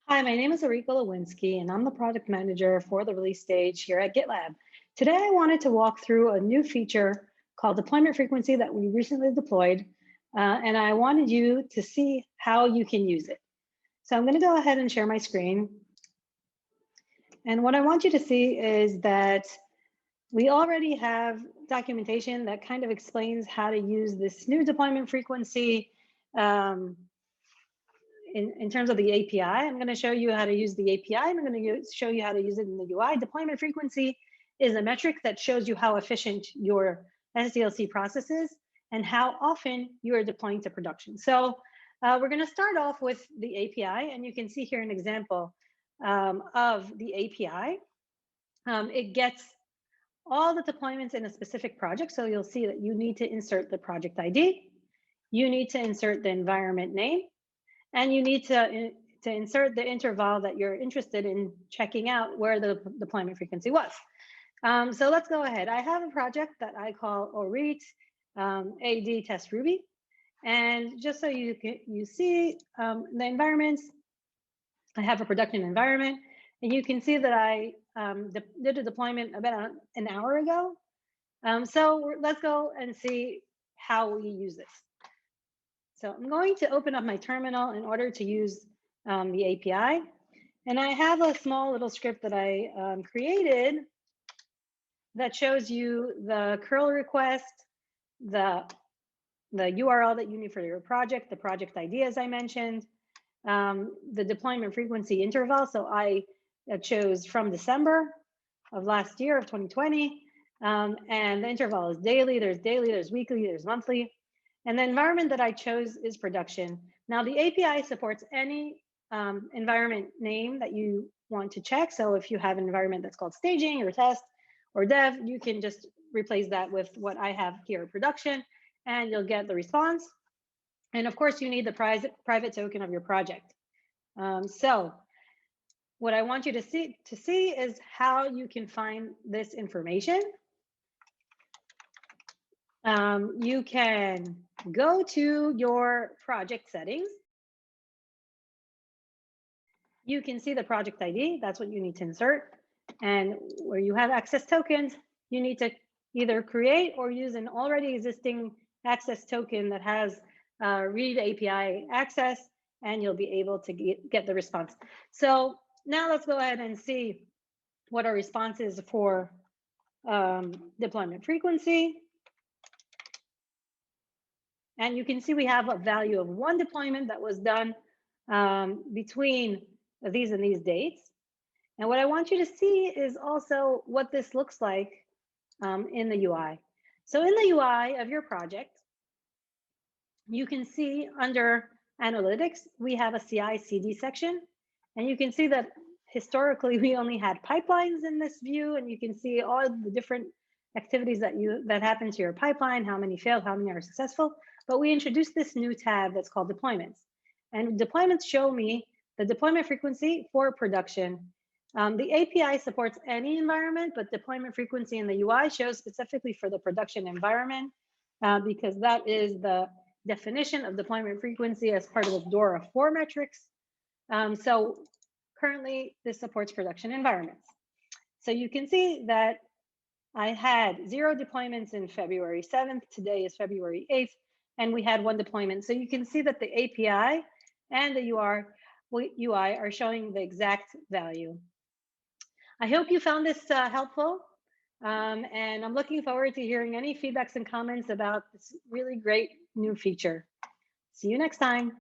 Hi, my name is Arika Lewinsky, and I'm the product manager for the release stage here at GitLab. Today, I wanted to walk through a new feature called deployment frequency that we recently deployed, and I wanted you to see how you can use it. So I'm going to go ahead and share my screen. And what I want you to see is that we already have documentation that kind of explains how to use this new deployment frequency. Um, in terms of the API, I'm going to show you how to use the API, and I'm going to show you how to use it in the UI. Deployment frequency is a metric that shows you how efficient your SDLC process is and how often you are deploying to production. So we're going to start off with the API, and you can see here an example of the API. It gets all the deployments in a specific project. So you'll see that you need to insert the project ID, you need to insert the environment name, and you need to insert the interval that you're interested in checking out where the deployment frequency was. So let's go ahead. I have a project that I call OREET AD Test Ruby. And just so you see the environments, I have a production environment. And you can see that I did a deployment about an hour ago. So let's go and see how we use this. So I'm going to open up my terminal in order to use the API. And I have a small little script that I created that shows you the curl request, the URL that you need for your project, the project ID, as I mentioned, the deployment frequency interval. So I chose from December of last year of 2020. And the interval is daily, there's weekly, there's monthly. And the environment that I chose is production. Now the API supports any environment name that you want to check. So if you have an environment that's called staging or test or dev, you can just replace that with what I have here, production, and you'll get the response. And of course, you need the private token of your project. So what I want you to see is how you can find this information. You can go to your project settings. You can see the project ID. That's what you need to insert. And where you have access tokens, you need to either create or use an already existing access token that has read API access, and you'll be able to get the response. So now let's go ahead and see what our response is for deployment frequency. And you can see we have a value of 1 deployment that was done between these and these dates. And what I want you to see is also what this looks like in the UI. So in the UI of your project, you can see under analytics, we have a CI/CD section. And you can see that historically we only had pipelines in this view, and you can see all the different activities that happen to your pipeline, how many failed, how many are successful. But we introduced this new tab that's called deployments. And deployments show me the deployment frequency for production. The API supports any environment, but deployment frequency in the UI shows specifically for the production environment because that is the definition of deployment frequency as part of the DORA 4 metrics. So currently, this supports production environments. So you can see that I had 0 deployments in February 7th. Today is February 8th, and we had 1 deployment. So you can see that the API and the UI are showing the exact value. I hope you found this helpful, and I'm looking forward to hearing any feedbacks and comments about this really great new feature. See you next time.